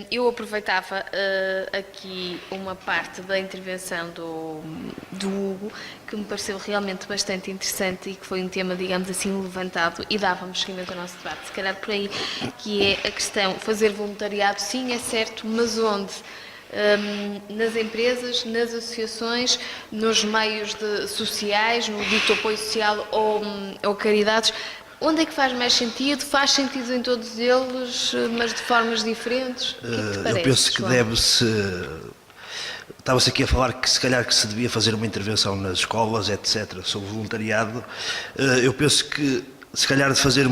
Eu aproveitava aqui uma parte da intervenção do Hugo, que me pareceu realmente bastante interessante e que foi um tema, digamos assim, levantado, e dávamos seguimento ao nosso debate, se calhar por aí, que é a questão, fazer voluntariado, sim, é certo, mas onde? Nas empresas, nas associações, nos meios sociais, no dito apoio social ou caridades. Onde é que faz mais sentido? Faz sentido em todos eles, mas de formas diferentes? O que é que te parece, Eu penso que João? deve-se. Estava-se aqui a falar que se calhar que se devia fazer uma intervenção nas escolas, etc., sobre voluntariado. Eu penso que se calhar de fazer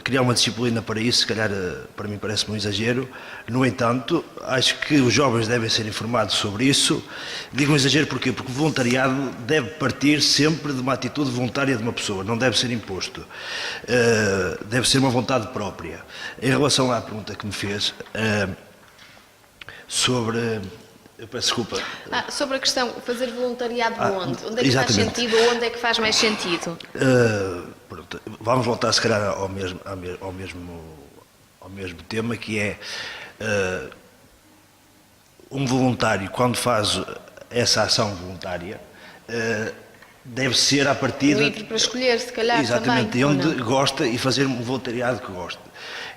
criar uma disciplina para isso, se calhar para mim parece-me um exagero. No entanto, acho que os jovens devem ser informados sobre isso. Digo um exagero porquê? Porque o voluntariado deve partir sempre de uma atitude voluntária de uma pessoa, não deve ser imposto. Deve ser uma vontade própria. Em relação à pergunta que me fez, sobre... Eu peço desculpa. Sobre a questão, fazer voluntariado onde? Onde é que exatamente. faz sentido ou onde é que faz mais sentido? Pronto, vamos voltar se calhar ao mesmo tema, que é um voluntário, quando faz essa ação voluntária, deve ser a partir Livre para escolher, se calhar, exatamente, também, de onde gosta e fazer um voluntariado que gosta.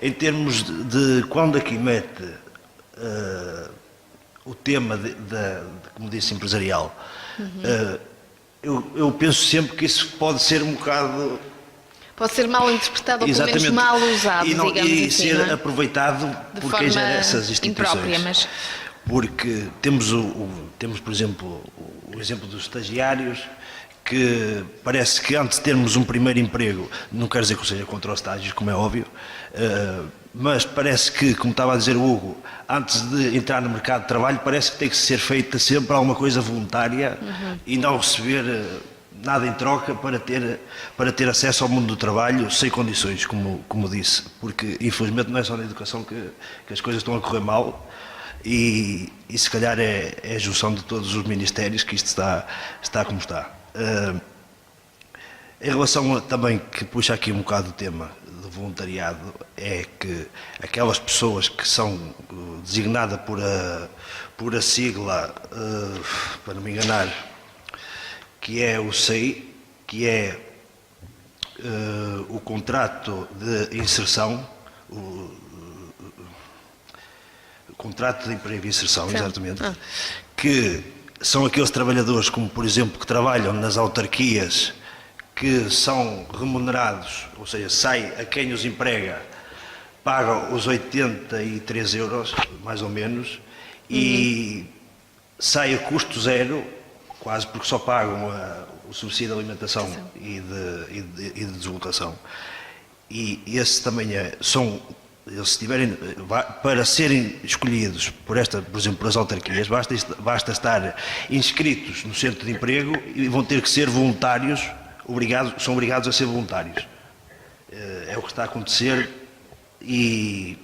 Em termos de quando aqui mete o tema como disse, empresarial, eu penso sempre que isso pode ser um bocado... Pode ser mal interpretado ou pelo menos exatamente, mal usado, digamos assim, ser não é? aproveitado De por quem forma gera essas instituições. imprópria, mas... Porque temos, por exemplo, o exemplo dos estagiários, que parece que antes de termos um primeiro emprego, não quero dizer que eu seja contra os estágios, como é óbvio, mas parece que, como estava a dizer o Hugo, antes de entrar no mercado de trabalho, parece que tem que ser feita sempre alguma coisa voluntária e não receber nada em troca para ter acesso ao mundo do trabalho sem condições, como disse, porque infelizmente não é só na educação que as coisas estão a correr mal. E se calhar é a junção de todos os ministérios que isto está como está. Em relação também, que puxa aqui um bocado o tema do voluntariado, é que aquelas pessoas que são designadas por a sigla, para não me enganar, que é o SEI, que é o contrato de inserção, o contrato de emprego e inserção, exatamente, que são aqueles trabalhadores, como por exemplo, que trabalham nas autarquias, que são remunerados, ou seja, sai a quem os emprega, paga os 83 euros, mais ou menos, e sai a custo zero, quase, porque só pagam o subsídio de alimentação e de deslocação. E esse também eles se tiverem, para serem escolhidos por exemplo, por as autarquias, basta estar inscritos no centro de emprego e vão ter que ser voluntários, são obrigados a ser voluntários. É o que está a acontecer e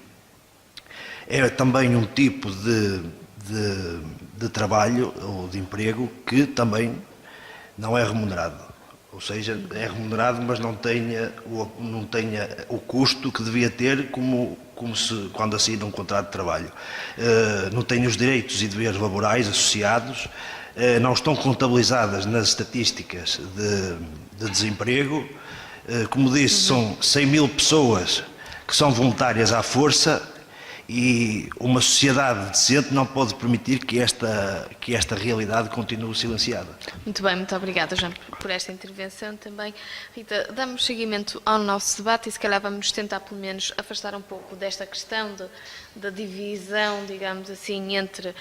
é também um tipo de trabalho ou de emprego que também não é remunerado. Ou seja, é remunerado, mas não tenha o custo que devia ter quando assina um contrato de trabalho. Não tem os direitos e deveres laborais associados, não estão contabilizadas nas estatísticas de desemprego. Como disse, são 100 mil pessoas que são voluntárias à força. E uma sociedade decente não pode permitir que esta realidade continue silenciada. Muito bem, muito obrigada, João, por esta intervenção também. Rita, damos seguimento ao nosso debate e se calhar vamos tentar pelo menos afastar um pouco desta questão da divisão, digamos assim, entre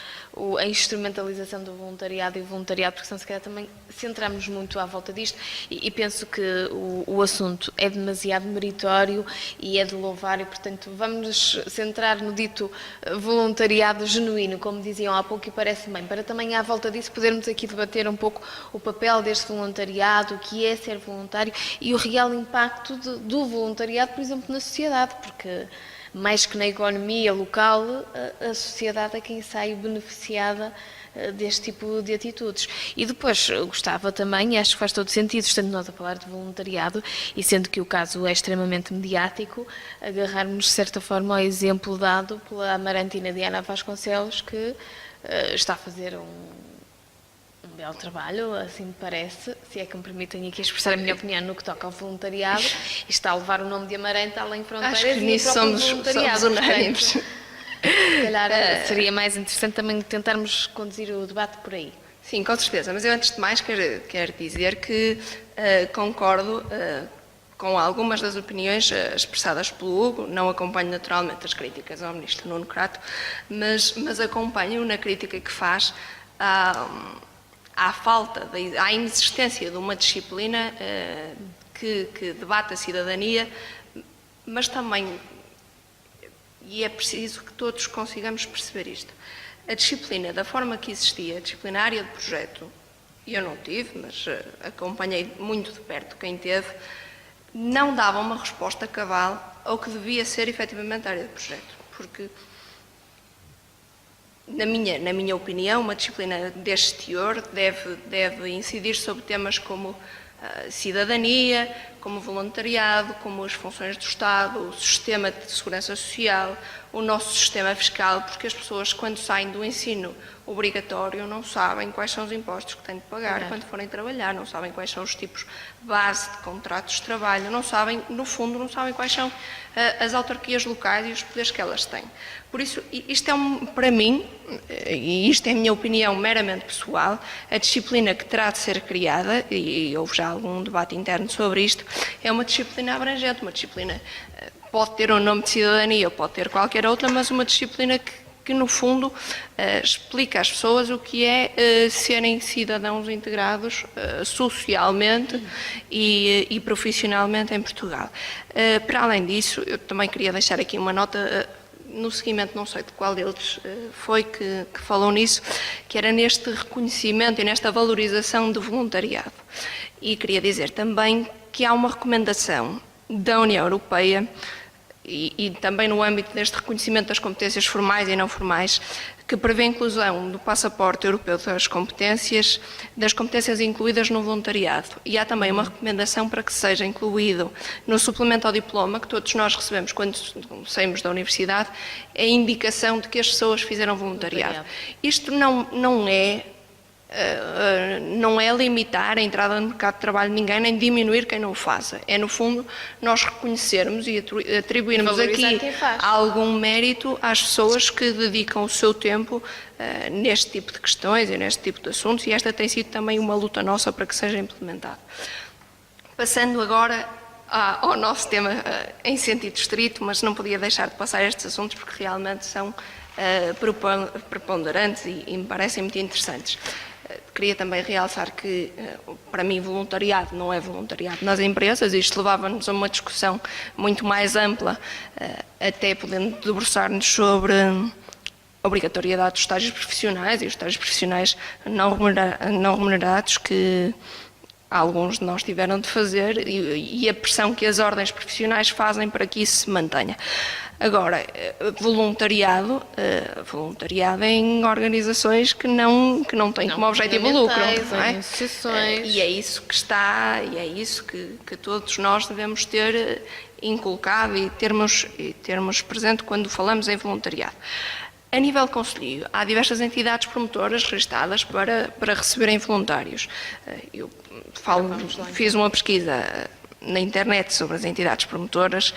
a instrumentalização do voluntariado e o voluntariado, porque senão se calhar também centramos muito à volta disto e penso que o assunto é demasiado meritório e é de louvar e, portanto, vamos nos centrar no dito voluntariado genuíno, como diziam há pouco, e parece bem, para também à volta disso podermos aqui debater um pouco o papel deste voluntariado, o que é ser voluntário e o real impacto do voluntariado, por exemplo, na sociedade, porque mais que na economia local, a sociedade é quem sai beneficiada deste tipo de atitudes. E depois gostava também, e acho que faz todo sentido, estando nós a falar de voluntariado, e sendo que o caso é extremamente mediático, agarrarmos de certa forma ao exemplo dado pela Amarantina Diana Vasconcelos, que está a fazer um belo trabalho, assim me parece, se é que me permitem aqui expressar a minha opinião no que toca ao voluntariado, e está a levar o nome de Amarante além fronteiras. Acho que nisso somos unânimes. Se calhar seria mais interessante também tentarmos conduzir o debate por aí. Sim, com certeza, mas eu antes de mais quero dizer que concordo com algumas das opiniões expressadas pelo Hugo. Não acompanho naturalmente as críticas ao Ministro Nuno Crato, mas acompanho na crítica que faz à falta, à inexistência de uma disciplina que debate a cidadania, mas também, e é preciso que todos consigamos perceber isto, a disciplina da forma que existia, a disciplina área de projeto, eu não tive, mas acompanhei muito de perto quem teve, não dava uma resposta cabal ao que devia ser efetivamente a área de projeto, porque na minha opinião, uma disciplina deste teor deve incidir sobre temas como cidadania, como voluntariado, como as funções do Estado, o sistema de segurança social, o nosso sistema fiscal, porque as pessoas, quando saem do ensino obrigatório, não sabem quais são os impostos que têm de pagar quando forem trabalhar, não sabem quais são os tipos base de contratos de trabalho, não sabem, no fundo, não sabem quais são as autarquias locais e os poderes que elas têm. Por isso, isto para mim, e isto é a minha opinião meramente pessoal, a disciplina que terá de ser criada, e houve já algum debate interno sobre isto, é uma disciplina abrangente, uma disciplina, pode ter um nome de cidadania ou pode ter qualquer outra, mas uma disciplina que no fundo explica às pessoas o que é serem cidadãos integrados socialmente e profissionalmente em Portugal. Para além disso, eu também queria deixar aqui uma nota, no seguimento, não sei de qual deles foi que falou nisso, que era neste reconhecimento e nesta valorização do voluntariado. E queria dizer também que há uma recomendação da União Europeia e também no âmbito deste reconhecimento das competências formais e não formais, que prevê a inclusão do passaporte europeu das competências incluídas no voluntariado. E há também uma recomendação para que seja incluído no suplemento ao diploma, que todos nós recebemos quando saímos da universidade, a indicação de que as pessoas fizeram voluntariado. Isto não é limitar a entrada no mercado de trabalho de ninguém, nem diminuir quem não o faça. É, no fundo, nós reconhecermos e atribuirmos aqui algum mérito às pessoas que dedicam o seu tempo neste tipo de questões e neste tipo de assuntos, e esta tem sido também uma luta nossa para que seja implementado. Passando agora ao nosso tema em sentido estrito, mas não podia deixar de passar estes assuntos porque realmente são preponderantes e me parecem muito interessantes. Queria também realçar que, para mim, voluntariado não é voluntariado nas empresas. Isto levava-nos a uma discussão muito mais ampla, até podendo debruçar-nos sobre a obrigatoriedade dos estágios profissionais e os estágios profissionais não remunerados que alguns de nós tiveram de fazer e a pressão que as ordens profissionais fazem para que isso se mantenha. Agora, voluntariado em organizações que não têm como objetivo lucro, não é? E é isso que é isso que todos nós devemos ter inculcado e termos presente quando falamos em voluntariado. A nível concelhio, há diversas entidades promotoras registadas para receberem voluntários. Eu fiz uma pesquisa na internet sobre as entidades promotoras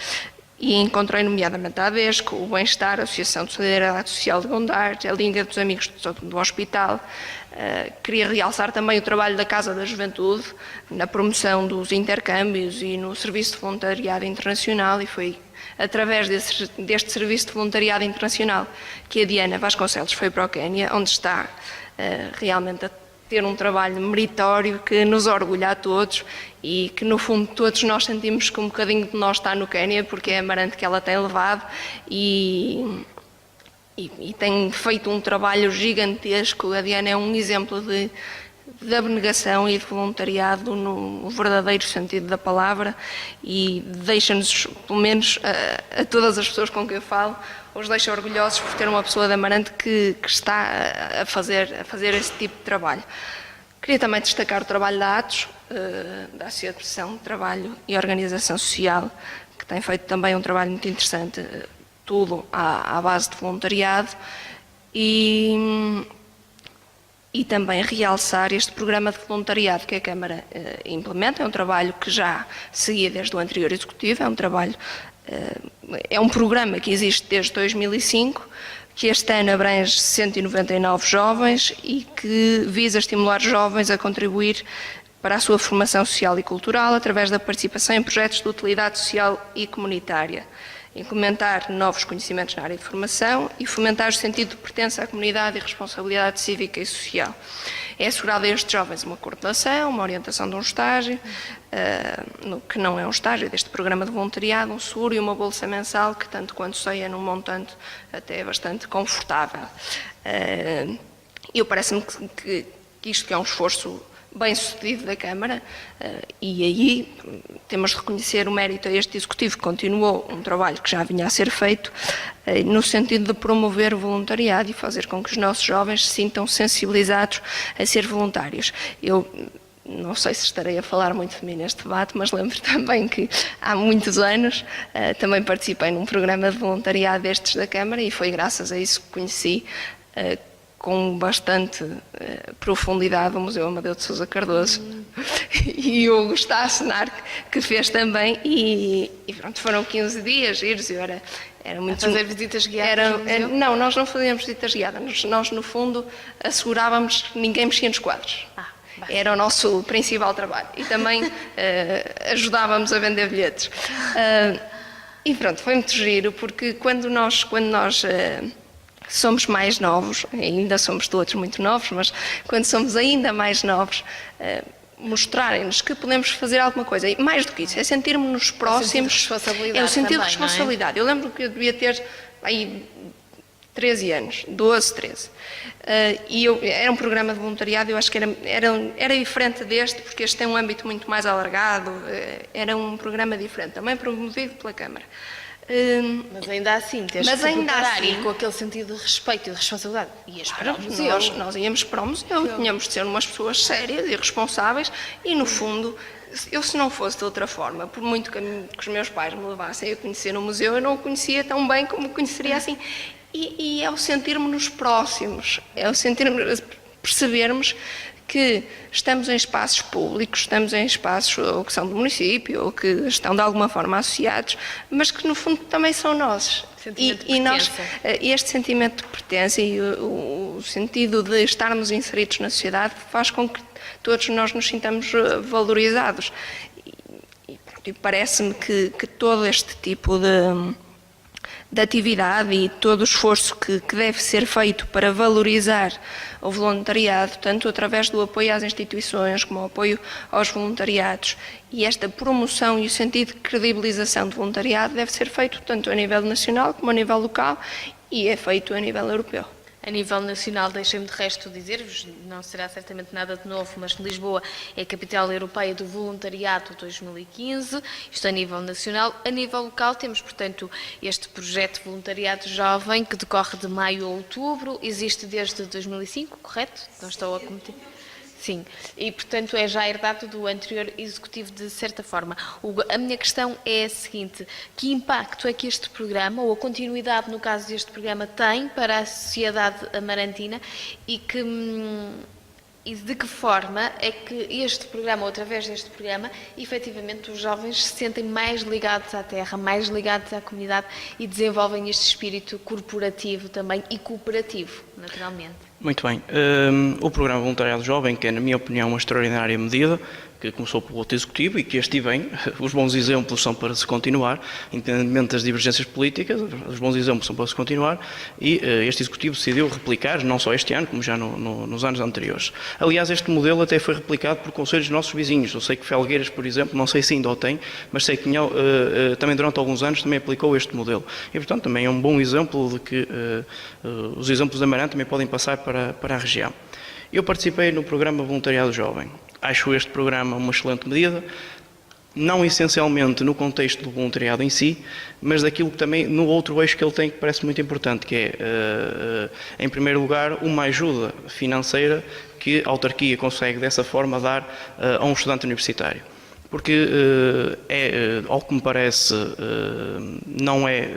e encontrei nomeadamente a ADESCO, o Bem-Estar, a Associação de Solidariedade Social de Gondar, a Liga dos Amigos do Hospital. Queria realçar também o trabalho da Casa da Juventude na promoção dos intercâmbios e no serviço de voluntariado internacional, e foi através deste serviço de voluntariado internacional que a Diana Vasconcelos foi para o Quénia, onde está realmente a ter um trabalho meritório que nos orgulha a todos e que, no fundo, todos nós sentimos que um bocadinho de nós está no Quénia, porque é a Amarante que ela tem levado e tem feito um trabalho gigantesco. A Diana é um exemplo de de abnegação e de voluntariado no verdadeiro sentido da palavra, e deixa-nos, pelo menos a todas as pessoas com quem eu falo, os deixa orgulhosos por ter uma pessoa de Amarante que está a fazer esse tipo de trabalho. Queria também destacar o trabalho da ATOS, da Associação de Trabalho e Organização Social, que tem feito também um trabalho muito interessante, tudo à base de voluntariado, e também realçar este programa de voluntariado que a Câmara implementa. É um trabalho que já seguia desde o anterior Executivo, é um programa que existe desde 2005, que este ano abrange 199 jovens e que visa estimular jovens a contribuir para a sua formação social e cultural através da participação em projetos de utilidade social e comunitária, implementar novos conhecimentos na área de formação e fomentar o sentido de pertença à comunidade e responsabilidade cívica e social. É assegurado a estes jovens uma coordenação, uma orientação de um estágio, que não é um estágio deste programa de voluntariado, um seguro e uma bolsa mensal que, tanto quanto sei, é num montante até bastante confortável. Parece-me que isto que é um esforço bem sucedido da Câmara, e aí temos de reconhecer o mérito a este Executivo, que continuou um trabalho que já vinha a ser feito, no sentido de promover o voluntariado e fazer com que os nossos jovens se sintam sensibilizados a ser voluntários. Eu não sei se estarei a falar muito de mim neste debate, mas lembro também que há muitos anos também participei num programa de voluntariado destes da Câmara, e foi graças a isso que conheci com bastante profundidade o Museu Amadeu de Sousa Cardoso e o Gustavo Senar, que fez também, e pronto, foram 15 dias giros, eu era muito... A fazer visitas guiadas no museu? Não, nós não fazíamos visitas guiadas, nós no fundo assegurávamos que ninguém mexia nos quadros. Era o nosso principal trabalho, e também ajudávamos a vender bilhetes. E pronto, foi muito giro, porque quando nós somos mais novos, ainda somos todos muito novos, mas quando somos ainda mais novos, mostrarem-nos que podemos fazer alguma coisa. E mais do que isso, é sentirmos-nos próximos. É o sentido de responsabilidade. Eu lembro que eu devia ter aí 13 anos, 12, 13. E era um programa de voluntariado, eu acho que era diferente deste, porque este tem um âmbito muito mais alargado, era um programa diferente, também promovido pela Câmara. Mas ainda assim, tens que te preparar e com aquele sentido de respeito e de responsabilidade. Ias para o museu. Nós íamos para o museu, tínhamos de ser umas pessoas sérias e responsáveis, e no fundo, eu se não fosse de outra forma, por muito que os meus pais me levassem a conhecer o museu, eu não o conhecia tão bem como o conheceria assim. E é o sentirmos-nos próximos, é o percebermos que estamos em espaços públicos, estamos em espaços ou que são do município, ou que estão de alguma forma associados, mas que no fundo também são nossos. Este sentimento de pertença e o sentido de estarmos inseridos na sociedade faz com que todos nós nos sintamos valorizados. E parece-me que todo este tipo de atividade e todo o esforço que deve ser feito para valorizar o voluntariado, tanto através do apoio às instituições como o apoio aos voluntariados, e esta promoção e o sentido de credibilização do voluntariado deve ser feito tanto a nível nacional como a nível local, e é feito a nível europeu. A nível nacional, deixem-me de resto dizer-vos, não será certamente nada de novo, mas Lisboa é a capital europeia do voluntariado 2015, isto a nível nacional. A nível local temos, portanto, este projeto de voluntariado jovem que decorre de maio a outubro, existe desde 2005, correto? Não estou a cometer... Sim, e portanto é já herdado do anterior Executivo de certa forma. A minha questão é a seguinte: que impacto é que este programa, ou a continuidade no caso deste programa, tem para a sociedade amarantina, e de que forma é que este programa, ou através deste programa, efetivamente os jovens se sentem mais ligados à terra, mais ligados à comunidade e desenvolvem este espírito corporativo também e cooperativo, naturalmente? Muito bem. O Programa Voluntariado Jovem, que é, na minha opinião, uma extraordinária medida, que começou pelo outro Executivo e que este vem, os bons exemplos são para se continuar, independentemente das divergências políticas, os bons exemplos são para se continuar, e este Executivo decidiu replicar, não só este ano, como já nos anos anteriores. Aliás, este modelo até foi replicado por conselhos nossos vizinhos. Eu sei que Felgueiras, por exemplo, não sei se ainda o tem, mas sei que também durante alguns anos também aplicou este modelo. E, portanto, também é um bom exemplo de que os exemplos da Amarante também podem passar para a região. Eu participei no programa Voluntariado Jovem. Acho este programa uma excelente medida, não essencialmente no contexto do voluntariado em si, mas daquilo que também, no outro eixo que ele tem, que parece muito importante, que é, em primeiro lugar, uma ajuda financeira que a autarquia consegue dessa forma dar a um estudante universitário. Porque, ao que me parece, não é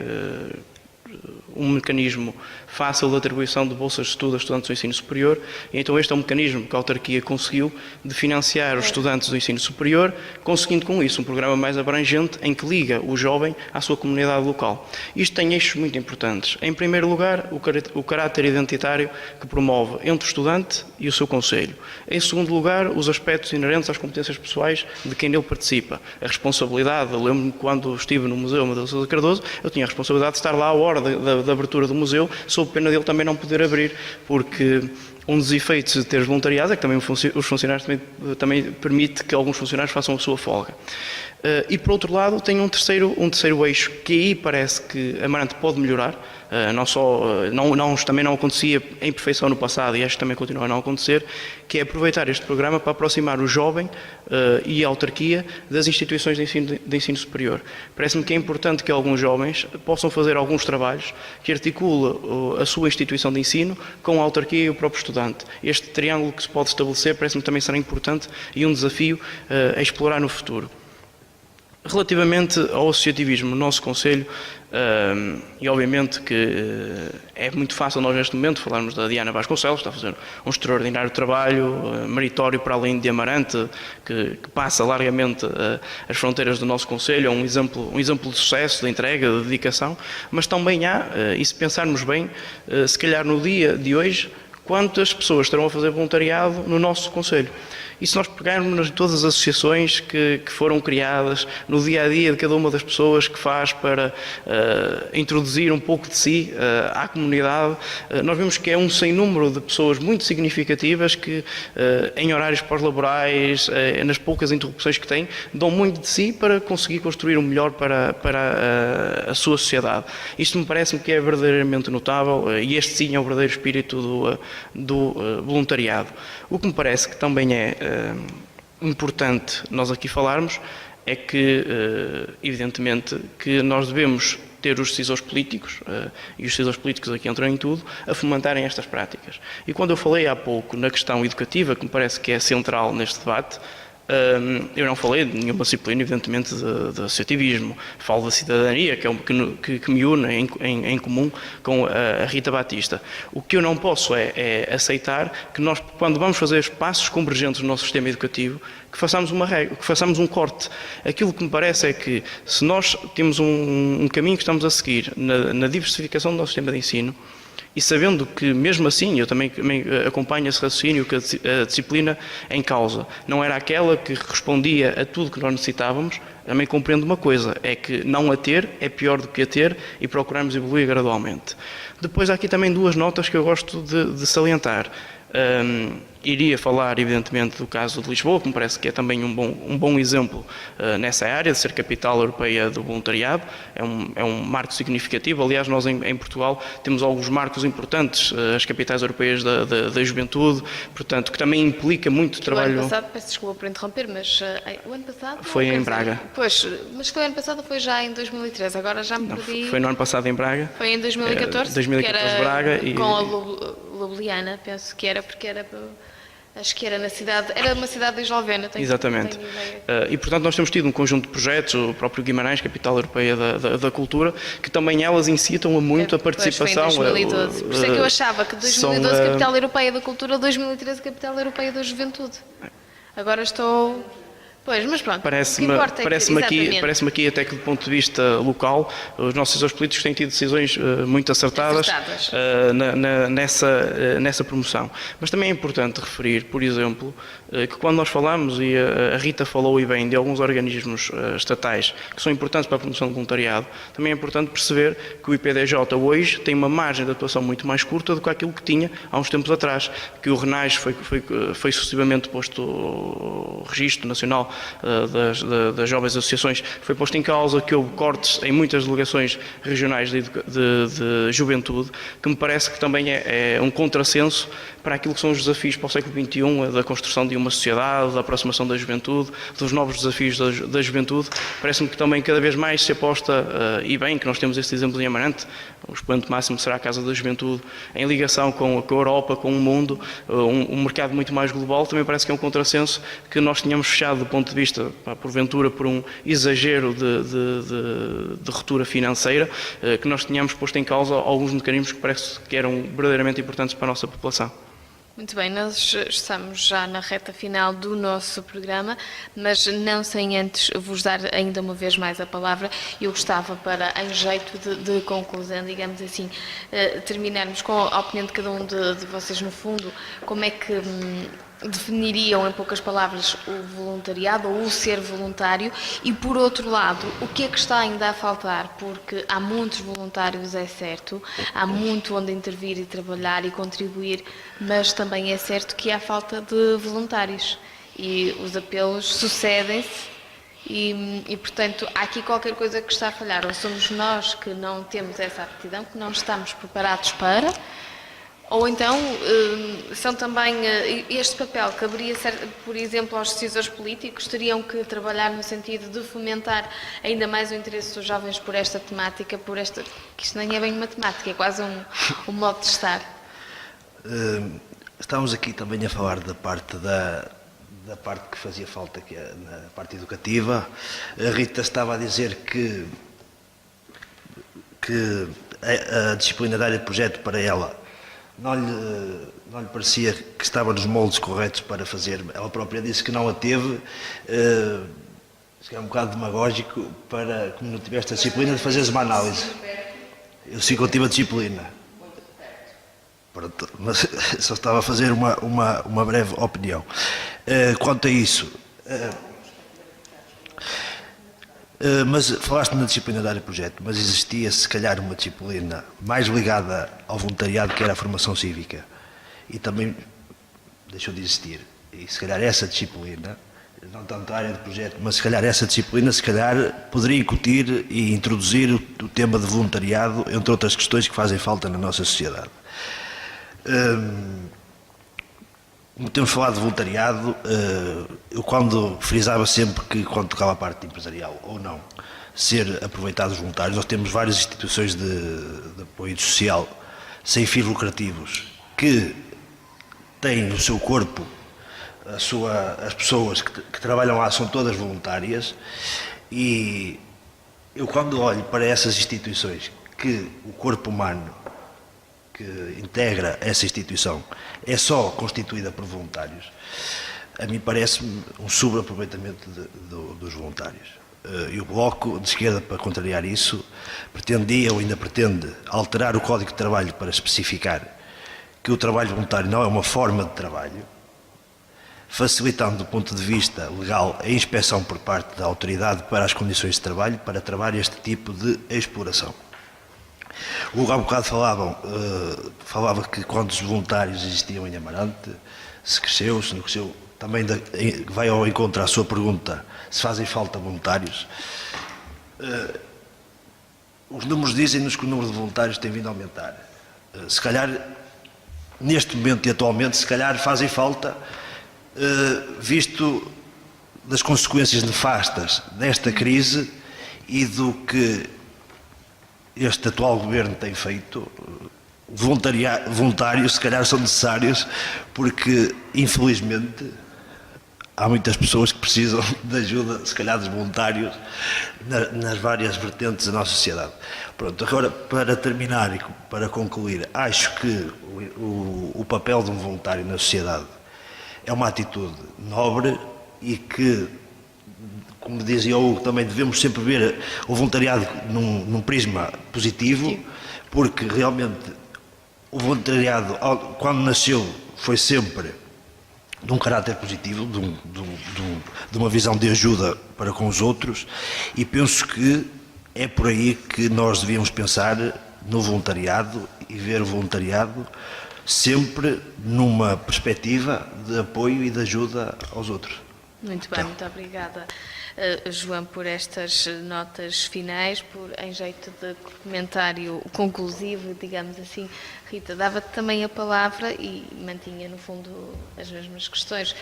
um mecanismo fácil de atribuição de bolsas de estudo a estudantes do ensino superior, e então este é um mecanismo que a autarquia conseguiu de financiar os estudantes do ensino superior, conseguindo com isso um programa mais abrangente em que liga o jovem à sua comunidade local. Isto tem eixos muito importantes. Em primeiro lugar, o caráter identitário que promove entre o estudante e o seu concelho. Em segundo lugar, os aspectos inerentes às competências pessoais de quem nele participa. A responsabilidade, eu lembro-me quando estive no Museu Amadeu Sousa Cardoso, eu tinha a responsabilidade de estar lá à hora da abertura do museu, sob pena dele também não poder abrir, porque um dos efeitos de ter voluntariado é que também os funcionários também permite que alguns funcionários façam a sua folga. E por outro lado tem um terceiro eixo que aí parece que Amarante pode melhorar, também não acontecia em perfeição no passado e acho que também continua a não acontecer, que é aproveitar este programa para aproximar o jovem e a autarquia das instituições de ensino superior. Parece-me que é importante que alguns jovens possam fazer alguns trabalhos que articulam a sua instituição de ensino com a autarquia e o próprio estudante. Este triângulo que se pode estabelecer parece-me também será importante e um desafio a explorar no futuro. Relativamente ao associativismo no nosso Conselho, e obviamente que é muito fácil nós neste momento falarmos da Diana Vasconcelos, está a fazer um extraordinário trabalho, meritório para além de Amarante, que passa largamente as fronteiras do nosso Conselho, é um exemplo de sucesso, de entrega, de dedicação, mas também há, e se pensarmos bem, se calhar no dia de hoje, quantas pessoas estarão a fazer voluntariado no nosso Conselho. E se nós pegarmos todas as associações que foram criadas, no dia-a-dia de cada uma das pessoas que faz para introduzir um pouco de si à comunidade, nós vemos que é um sem número de pessoas muito significativas que, em horários pós-laborais, nas poucas interrupções que têm, dão muito de si para conseguir construir o melhor para a sua sociedade. Isto me parece-me que é verdadeiramente notável e este sim é o verdadeiro espírito do voluntariado. O que me parece que também é importante nós aqui falarmos é que, evidentemente, que nós devemos ter os decisores políticos, e os decisores políticos aqui entram em tudo, a fomentarem estas práticas. E quando eu falei há pouco na questão educativa, que me parece que é central neste debate, eu não falei de nenhuma disciplina, evidentemente, de associativismo. Falo da cidadania, que é que me une em comum com a Rita Batista. O que eu não posso é aceitar que nós, quando vamos fazer passos convergentes no nosso sistema educativo, que façamos uma regra, que façamos um corte. Aquilo que me parece é que, se nós temos um caminho que estamos a seguir na diversificação do nosso sistema de ensino, e sabendo que, mesmo assim, eu também acompanho esse raciocínio, que a disciplina em causa não era aquela que respondia a tudo que nós necessitávamos, também compreendo uma coisa, é que não a ter é pior do que a ter e procuramos evoluir gradualmente. Depois há aqui também duas notas que eu gosto de salientar. Iria falar, evidentemente, do caso de Lisboa, que me parece que é também um bom exemplo nessa área, de ser capital europeia do voluntariado. É um marco significativo. Aliás, nós em Portugal temos alguns marcos importantes, as capitais europeias da juventude, portanto, que também implica muito trabalho. O ano passado, peço desculpa por interromper, mas o ano passado... Foi em Braga. Pois, mas foi o ano passado ou foi já em 2013? Agora já me perdi... Foi no ano passado em Braga. Foi em 2014? 2014 Braga. Com a Ljubljana, penso que era, porque era... Acho que era uma cidade de eslovena. Exatamente. E, portanto, nós temos tido um conjunto de projetos, o próprio Guimarães, capital europeia da cultura, que também elas incitam muito a participação. Foi em 2012. Por isso é que eu achava que 2012 capital europeia da cultura, 2013 capital europeia da juventude. Agora estou... Pois, mas pronto, parece-me aqui até que do ponto de vista local, os nossos decisores políticos têm tido decisões muito acertadas nessa promoção. Mas também é importante referir, por exemplo, que quando nós falamos, e a Rita falou e bem, de alguns organismos estatais que são importantes para a promoção do voluntariado, também é importante perceber que o IPDJ hoje tem uma margem de atuação muito mais curta do que aquilo que tinha há uns tempos atrás, que o RENAS foi sucessivamente posto o Registro Nacional das jovens associações foi posto em causa, que houve cortes em muitas delegações regionais de juventude, que me parece que também é um contrassenso para aquilo que são os desafios para o século XXI, da construção de uma sociedade, da aproximação da juventude, dos novos desafios da juventude. Parece-me que também cada vez mais se aposta, e bem que nós temos este exemplo em Amarante, o expoente máximo será a Casa da Juventude, em ligação com a Europa, com o mundo, um mercado muito mais global. Também parece que é um contrassenso que nós tínhamos fechado do ponto de vista, porventura, por um exagero de ruptura financeira, que nós tínhamos posto em causa alguns mecanismos que parece que eram verdadeiramente importantes para a nossa população. Muito bem, nós estamos já na reta final do nosso programa, mas não sem antes vos dar ainda uma vez mais a palavra. Eu gostava, para, em jeito de conclusão, digamos assim, terminarmos com a opinião de cada um de vocês, no fundo, como é que definiriam, em poucas palavras, o voluntariado ou o ser voluntário, e, por outro lado, o que é que está ainda a faltar? Porque há muitos voluntários, é certo, há muito onde intervir e trabalhar e contribuir, mas também é certo que há falta de voluntários e os apelos sucedem-se e, portanto, há aqui qualquer coisa que está a falhar. Ou somos nós que não temos essa aptidão, que não estamos preparados para... Ou então, são também, este papel caberia, por exemplo, aos decisores políticos, teriam que trabalhar no sentido de fomentar ainda mais o interesse dos jovens por esta temática, que isto nem é bem uma temática, é quase um modo de estar. Estamos aqui também a falar da parte que fazia falta, que é na parte educativa. A Rita estava a dizer que a disciplina da área de projeto para ela não lhe parecia que estava nos moldes corretos para fazer. Ela própria disse que não a teve, é um bocado demagógico, para, como não tiveste a disciplina, de fazeres uma análise. Eu sim que eu tive a disciplina. Pronto, mas só estava a fazer uma breve opinião. Quanto a isso... mas falaste na disciplina da área de projeto, mas existia se calhar uma disciplina mais ligada ao voluntariado, que era a formação cívica, e também deixou de existir. E se calhar essa disciplina, não tanto a área de projeto, mas se calhar essa disciplina poderia incutir e introduzir o tema de voluntariado, entre outras questões que fazem falta na nossa sociedade. Como temos falado de voluntariado, eu quando frisava sempre que, quando tocava a parte empresarial ou não, ser aproveitados voluntários, nós temos várias instituições de apoio social sem fins lucrativos que têm o seu corpo, as pessoas que trabalham lá são todas voluntárias, e eu, quando olho para essas instituições, que o corpo humano que integra essa instituição é só constituída por voluntários, a mim parece-me um subaproveitamento dos voluntários. E o Bloco de Esquerda, para contrariar isso, pretendia ou ainda pretende alterar o Código de Trabalho para especificar que o trabalho voluntário não é uma forma de trabalho, facilitando do ponto de vista legal a inspeção por parte da autoridade para as condições de trabalho, para travar este tipo de exploração. O Hugo há bocado falava que quantos voluntários existiam em Amarante, se cresceu, se não cresceu. Também vai ao encontro à sua pergunta, se fazem falta voluntários. Os números dizem-nos que o número de voluntários tem vindo a aumentar. Se calhar, neste momento e atualmente, se calhar fazem falta, visto das consequências nefastas desta crise e do que este atual governo tem feito. Voluntários se calhar são necessários, porque infelizmente há muitas pessoas que precisam de ajuda, se calhar dos voluntários, nas várias vertentes da nossa sociedade. Pronto, agora, para terminar e para concluir, acho que o papel de um voluntário na sociedade é uma atitude nobre e que, como dizia o Hugo, também devemos sempre ver o voluntariado num prisma positivo, porque realmente o voluntariado, quando nasceu, foi sempre de um caráter positivo, de uma visão de ajuda para com os outros, e penso que é por aí que nós devíamos pensar no voluntariado e ver o voluntariado sempre numa perspectiva de apoio e de ajuda aos outros. Muito bem, muito obrigada, João, por estas notas finais, em jeito de comentário conclusivo, digamos assim. Rita, dava-te também a palavra e mantinha, no fundo, as mesmas questões.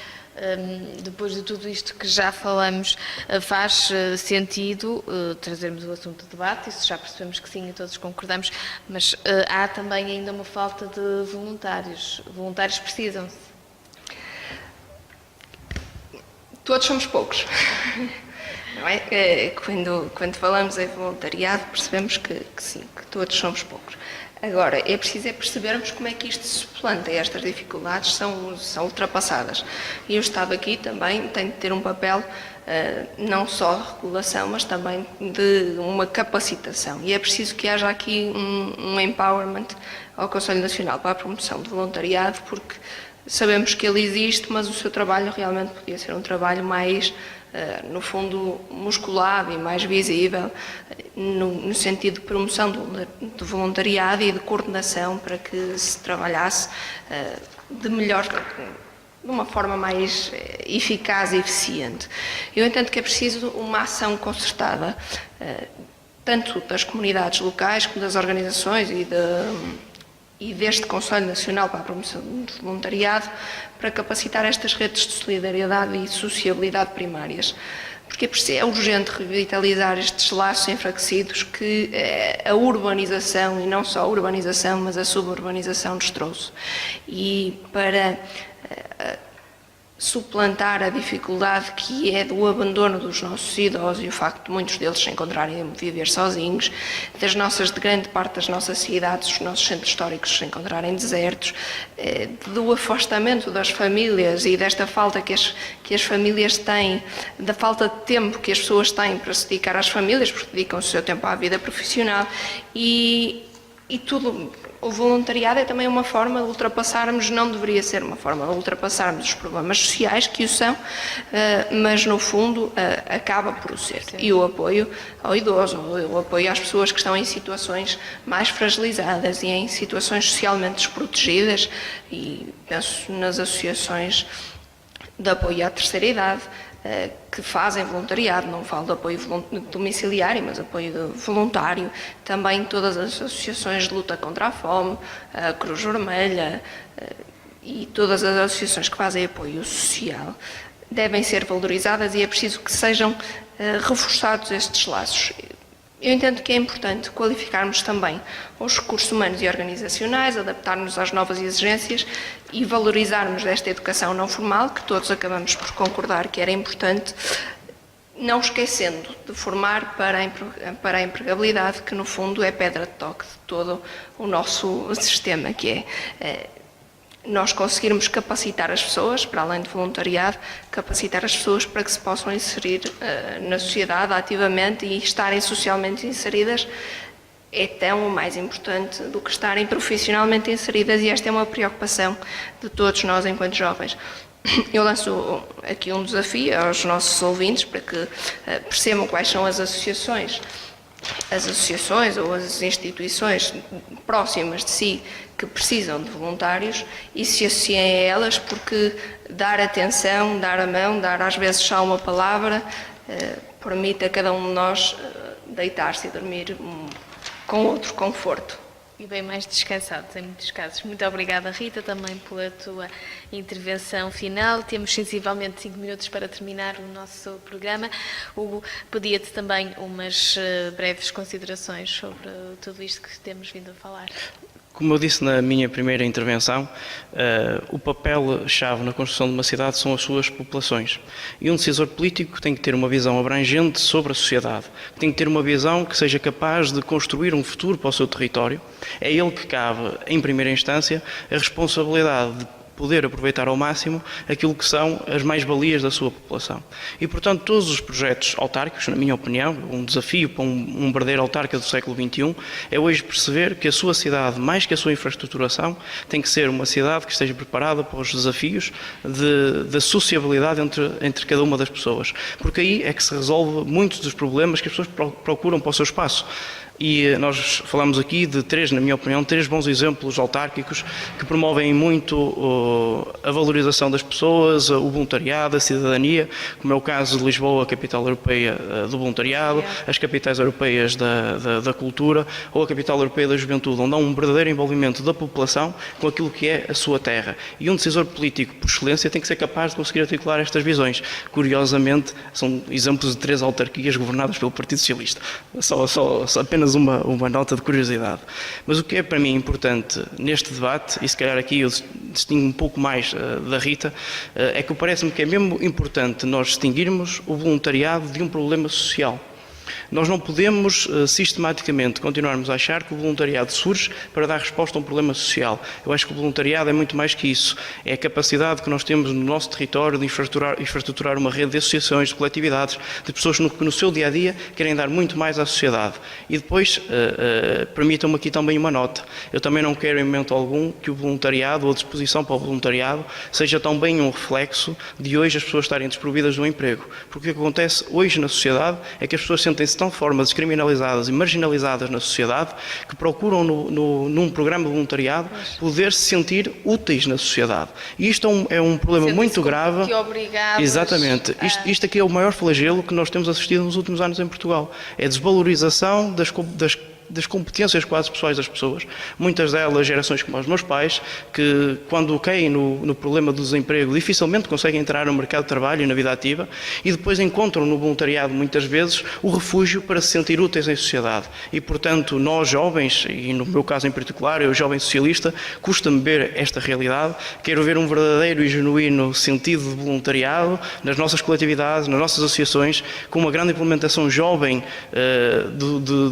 Depois de tudo isto que já falamos, faz sentido trazermos o assunto de debate, isso já percebemos que sim, e todos concordamos, mas há também ainda uma falta de voluntários. Voluntários precisam-se. Todos somos poucos, não é? Quando falamos em voluntariado, percebemos que sim, que todos somos poucos. Agora, é preciso percebermos como é que isto se suplanta e estas dificuldades são ultrapassadas. E o Estado aqui também tem de ter um papel, não só de regulação, mas também de uma capacitação. E é preciso que haja aqui um empowerment ao Conselho Nacional para a Promoção do Voluntariado, porque sabemos que ele existe, mas o seu trabalho realmente podia ser um trabalho mais, no fundo, musculado e mais visível, no sentido de promoção do voluntariado e de coordenação para que se trabalhasse de uma forma mais eficaz e eficiente. Eu entendo que é preciso uma ação concertada, tanto das comunidades locais como das organizações e deste Conselho Nacional para a Promoção do Voluntariado, para capacitar estas redes de solidariedade e sociabilidade primárias. Porque é urgente revitalizar estes laços enfraquecidos que a urbanização, e não só a urbanização, mas a suburbanização nos trouxe. E para suplantar a dificuldade que é do abandono dos nossos idosos e o facto de muitos deles se encontrarem a viver sozinhos, de grande parte das nossas cidades, os nossos centros históricos se encontrarem desertos, do afastamento das famílias e desta falta que as famílias têm, da falta de tempo que as pessoas têm para se dedicar às famílias, porque dedicam o seu tempo à vida profissional e tudo. O voluntariado é também uma forma de ultrapassarmos, não deveria ser uma forma de ultrapassarmos os problemas sociais, que o são, mas no fundo acaba por o ser. Sim. E o apoio ao idoso, o apoio às pessoas que estão em situações mais fragilizadas e em situações socialmente desprotegidas, e penso nas associações de apoio à terceira idade, que fazem voluntariado, não falo de apoio domiciliário, mas apoio voluntário, também todas as associações de luta contra a fome, a Cruz Vermelha e todas as associações que fazem apoio social devem ser valorizadas e é preciso que sejam reforçados estes laços. Eu entendo que é importante qualificarmos também os recursos humanos e organizacionais, adaptarmos às novas exigências e valorizarmos desta educação não formal, que todos acabamos por concordar que era importante, não esquecendo de formar para a empregabilidade, que no fundo é pedra de toque de todo o nosso sistema, que é nós conseguirmos capacitar as pessoas, para além de voluntariado, capacitar as pessoas para que se possam inserir na sociedade ativamente e estarem socialmente inseridas é tão ou mais importante do que estarem profissionalmente inseridas, e esta é uma preocupação de todos nós enquanto jovens. Eu lanço aqui um desafio aos nossos ouvintes para que percebam quais são as associações ou as instituições próximas de si que precisam de voluntários e se associem a elas, porque dar atenção, dar a mão, dar às vezes só uma palavra, permite a cada um de nós deitar-se e dormir com outro conforto. E bem mais descansados em muitos casos. Muito obrigada, Rita, também pela tua intervenção final. Temos sensivelmente 5 minutos para terminar o nosso programa. Hugo, pedia-te também umas breves considerações sobre tudo isto que temos vindo a falar. Como eu disse na minha primeira intervenção, o papel-chave na construção de uma cidade são as suas populações. E um decisor político tem que ter uma visão abrangente sobre a sociedade, tem que ter uma visão que seja capaz de construir um futuro para o seu território. É ele que cabe, em primeira instância, a responsabilidade de poder aproveitar ao máximo aquilo que são as mais-valias da sua população. E, portanto, todos os projetos autárquicos, na minha opinião, um desafio para um verdadeiro autarca do século XXI, é hoje perceber que a sua cidade, mais que a sua infraestruturação, tem que ser uma cidade que esteja preparada para os desafios da sociabilidade entre cada uma das pessoas. Porque aí é que se resolve muitos dos problemas que as pessoas procuram para o seu espaço. E nós falamos aqui de três, na minha opinião, três bons exemplos autárquicos que promovem muito a valorização das pessoas, o voluntariado, a cidadania, como é o caso de Lisboa, a capital europeia do voluntariado, as capitais europeias da cultura ou a capital europeia da juventude, onde há um verdadeiro envolvimento da população com aquilo que é a sua terra. E um decisor político, por excelência, tem que ser capaz de conseguir articular estas visões. Curiosamente, são exemplos de três autarquias governadas pelo Partido Socialista. Só apenas uma nota de curiosidade. Mas o que é para mim importante neste debate, e se calhar aqui eu distingo um pouco mais da Rita, é que parece-me que é mesmo importante nós distinguirmos o voluntariado de um problema social. Nós não podemos sistematicamente continuarmos a achar que o voluntariado surge para dar resposta a um problema social. Eu acho que o voluntariado é muito mais que isso. É a capacidade que nós temos no nosso território de infraestruturar uma rede de associações, de coletividades, de pessoas que no seu dia-a-dia querem dar muito mais à sociedade. E depois, permitam-me aqui também uma nota. Eu também não quero em momento algum que o voluntariado ou a disposição para o voluntariado seja também um reflexo de hoje as pessoas estarem desprovidas do emprego. Porque o que acontece hoje na sociedade é que as pessoas sentem-se de tal forma descriminalizadas e marginalizadas na sociedade que procuram num programa de voluntariado poder se sentir úteis na sociedade. E isto é um problema muito grave. Que obrigados. Exatamente. Isto aqui é o maior flagelo que nós temos assistido nos últimos anos em Portugal. É a desvalorização das competências quase pessoais das pessoas. Muitas delas, gerações como os meus pais, que quando caem no problema do desemprego, dificilmente conseguem entrar no mercado de trabalho e na vida ativa e depois encontram no voluntariado, muitas vezes, o refúgio para se sentir úteis em sociedade. E, portanto, nós jovens, e no meu caso em particular, eu jovem socialista, custa-me ver esta realidade. Quero ver um verdadeiro e genuíno sentido de voluntariado nas nossas coletividades, nas nossas associações, com uma grande implementação jovem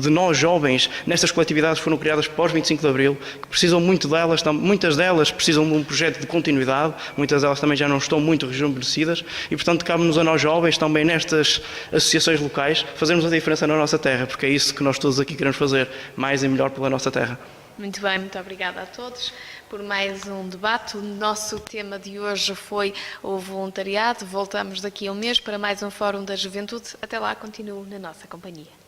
de nós jovens nestas coletividades que foram criadas pós 25 de Abril, que precisam muito delas, muitas delas precisam de um projeto de continuidade, muitas delas também já não estão muito rejuvenescidas e, portanto, cabe-nos a nós jovens também nestas associações locais fazermos a diferença na nossa terra, porque é isso que nós todos aqui queremos fazer, mais e melhor pela nossa terra. Muito bem, muito obrigada a todos por mais um debate. O nosso tema de hoje foi o voluntariado. Voltamos daqui a um mês para mais um Fórum da Juventude. Até lá, continuo na nossa companhia.